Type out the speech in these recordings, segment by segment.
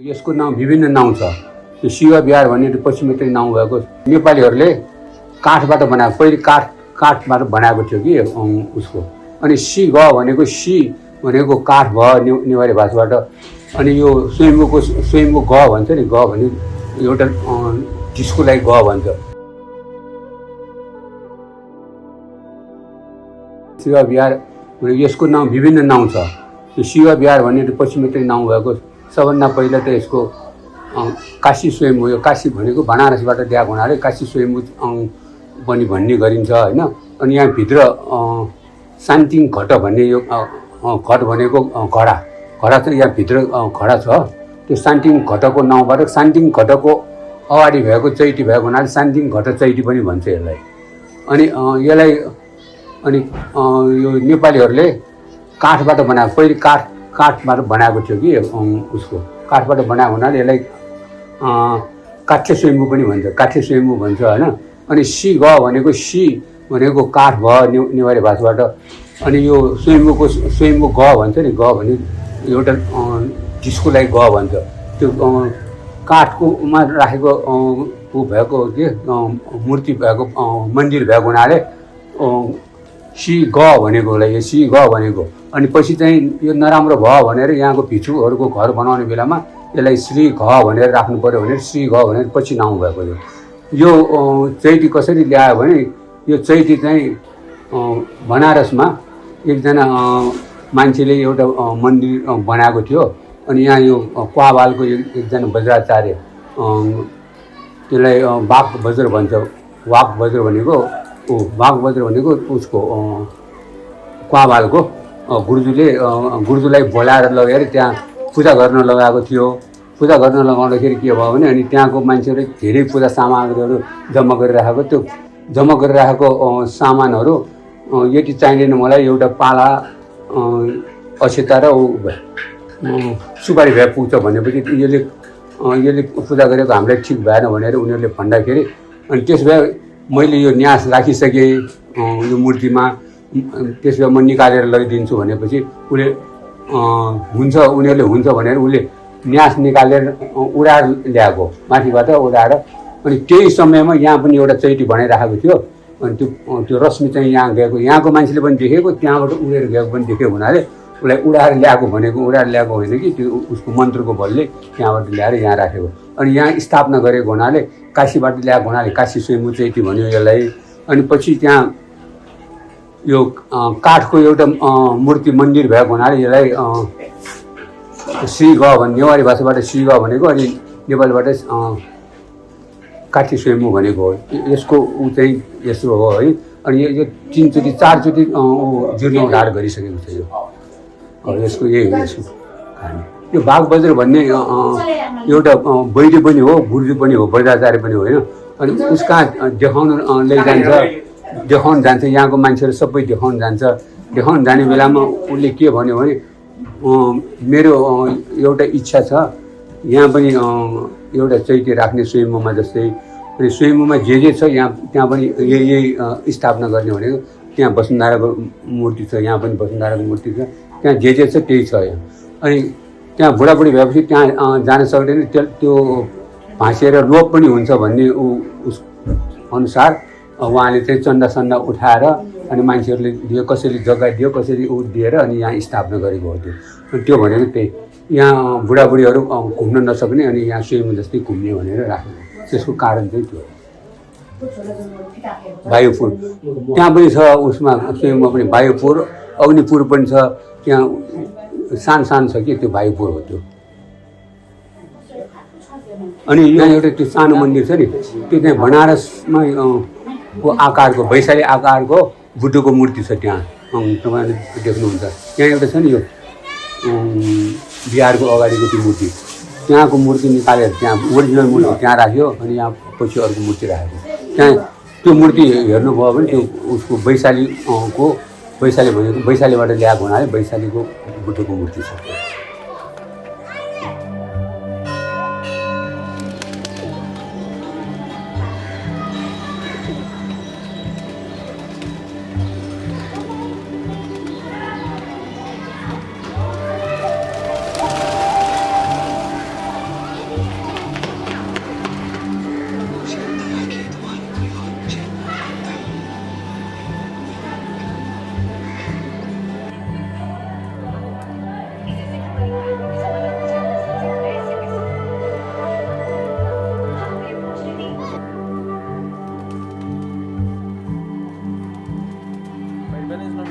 यसको नाउँ विभिन्न नाउँ छ। यो शिव विहार भन्ने पश्चिमेत्री नाउँ भएको नेपालीहरूले काठबाट बनाएको, पहिले काठबाट बनाएको थियो कि उसको। अनि सी ग भनेको सी भनेको काठ भयो नेवारी भाषाबाट। अनि यो स्वयम्भू ग भन्छ नि, ग भने एउटा डिस्कोलाई ग भन्छ। शिव विहार यसको नाउँ विभिन्न नाउँ छ। यो शिव विहार भन्ने पश्चिमेत्री नाउँ भएको सबभन्दा पहिला त यसको काशी स्वयम्भू, यो काशी भनेको बनारसबाट ल्याएको हुनाले काशी स्वयम्भू पनि भन्ने गरिन्छ होइन। अनि यहाँभित्र शान्तिङ घट भन्ने, यो घट भनेको घडा चाहिँ यहाँभित्र घडा छ। त्यो शान्तिङ घटको नाउँबाट शान्तिङ घटको अगाडि भएको चैती भएको हुनाले शान्तिङ घट चैती पनि भन्छ यसलाई। अनि यसलाई यो नेपालीहरूले काठबाट बनाएको, पहिले काठबाट बनाएको थियो कि उसको। काठबाट बनाएको हुनाले यसलाई काठे स्वयम्भू पनि भन्छ, काठे स्वयम्भू भन्छ होइन। अनि सी ग भनेको काठ भयो नेवारी भाषाबाट। अनि यो स्वयम्भू ग भन्छ नि, ग भने एउटा डिस्कोलाई ग भन्छ। त्यो काठकोमा राखेको ऊ भएको के मूर्ति भएको मन्दिर भएको हुनाले सी ग भनेकोलाई यो सी ग भनेको। अनि पछि चाहिँ यो नराम्रो भयो भनेर यहाँको भिक्षुहरूको घर बनाउने बेलामा यसलाई श्री घ भनेर राख्नु पऱ्यो भनेर श्री घ भनेर पछि नाउँ भएको यो चैती कसरी ल्यायो भने यो चैती चाहिँ बनारसमा एकजना मान्छेले एउटा मन्दिर बनाएको थियो। अनि यहाँ यो क्वाबालको एकजना वज्राचार्य, त्यसलाई वाग वज्र भन्छ। वाग वज्र भनेको उसको क्वाबालको गुर्जुलाई बोलाएर लगेर त्यहाँ पूजा गर्न लगाएको थियो। पूजा गर्न लगाउँदाखेरि के भयो भने अनि त्यहाँको मान्छेहरूले धेरै पूजा सामग्रीहरू जम्मा गरिराखेको, त्यो जम्मा गरिराखेको सामानहरू यति चाहिँदैन मलाई, एउटा पाला अक्षता र सुपारी भए पुग्छ भनेपछि यसले पूजा गरेको हामीलाई ठिक भएन भनेर उनीहरूले भन्दाखेरि अनि त्यस भए मैले यो न्यास राखिसकेँ यो मूर्तिमा, त्यस भए म निकालेर लैदिन्छु भनेपछि उनीहरूले हुन्छ भनेर उसले न्यास निकालेर उडाएर ल्याएको, माथिबाट उडाएर। अनि त्यही समयमा यहाँ पनि एउटा चैती बनाइराखेको थियो। अनि त्यो रश्मि चाहिँ यहाँ गएको, यहाँको मान्छेले पनि देखेको, त्यहाँबाट उडेर गएको पनि देखेको हुनाले उसलाई उडाएर ल्याएको होइन कि त्यो उसको मन्त्रको बलले त्यहाँबाट ल्याएर यहाँ राखेको। अनि यहाँ स्थापना गरेको हुनाले काशीबाट ल्याएको हुनाले काशी स्वयम्भू चैती भन्यो यसलाई। अनि पछि त्यहाँ यो काठको एउटा मूर्ति मन्दिर भएको हुनाले यसलाई श्री ग भन्ने, नेवारी भाषाबाट श्री ग भनेको, अनि नेपालबाट काठी स्वयम्भू भनेको हो। यसको ऊ चाहिँ यस्तो हो है। अनि यो 3चोटि 4चोटि जीर्णोद्धार गरिसकेको छ यसको यही हो यसको कहानी। यो बाघ वज्र भन्ने एउटा वैद्य पनि हो, गुरुजी पनि हो, वज्राचार्य पनि हो होइन। अनि उसका देखाउन जान्छ, यहाँको मान्छेहरू सबै देखाउन जाने बेलामा उसले के भन्यो भने मेरो एउटा इच्छा छ, यहाँ पनि एउटा चैती राख्ने स्वयम्भूमा जस्तै। अनि स्वयम्भूमा जे छ त्यहाँ पनि यही स्थापना गर्ने भनेको। त्यहाँ वसुन्धराको मूर्ति छ, यहाँ पनि वसुन्धराको मूर्ति छ, त्यहाँ जे छ त्यही छ यहाँ। अनि त्यहाँ बुढाबुढी भएपछि त्यहाँ जान सक्दैन, त्यो भाँसिएर लोप पनि हुन्छ भन्ने उस अनुसार उहाँले चाहिँ चन्दा उठाएर अनि मान्छेहरूले दियो, कसैले जग्गा दियो, कसैले दिएर अनि यहाँ स्थापना गरेको हो त्यो भनेको त्यही। यहाँ बुढाबुढीहरू घुम्न नसक्ने अनि यहाँ स्वयम्भू जस्तै घुम्ने भनेर राखेको, त्यसको कारण चाहिँ त्यो। वायुपुर त्यहाँ पनि छ, उसमा स्वयम्भूमा पनि वायुपुर अग्निपुर पनि छ। त्यहाँ सानो छ कि त्यो वायुपुर हो त्यो। अनि यहाँ एउटा त्यो सानो मन्दिर छ नि, त्यो चाहिँ बनारसमा को आकारको, वैशाली आकारको बुद्धको मूर्ति छ त्यहाँ, तपाईँले देख्नुहुन्छ। त्यहाँ एउटा छ नि यो बिहारको अगाडिको त्यो मूर्ति, त्यहाँको मूर्ति निकालेर त्यहाँ ओरिजिनल मूर्ति त्यहाँ राख्यो। अनि यहाँ पछि अर्को मूर्ति राखेको, त्यहाँ त्यो मूर्ति हेर्नुभयो भने त्यो उसको वैशालीबाट ल्याएको हुनाले वैशालीको बुद्धको मूर्ति छ।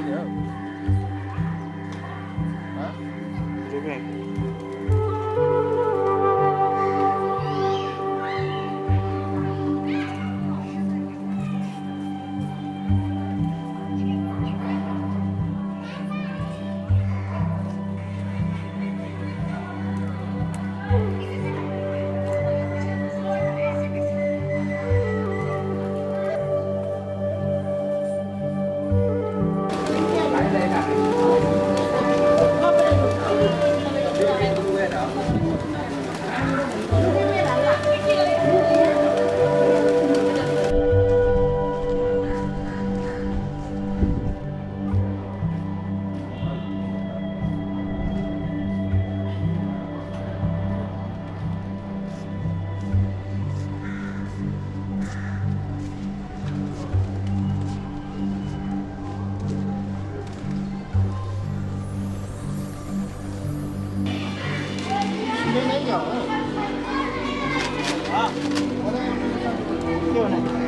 没有啊，我那个就那。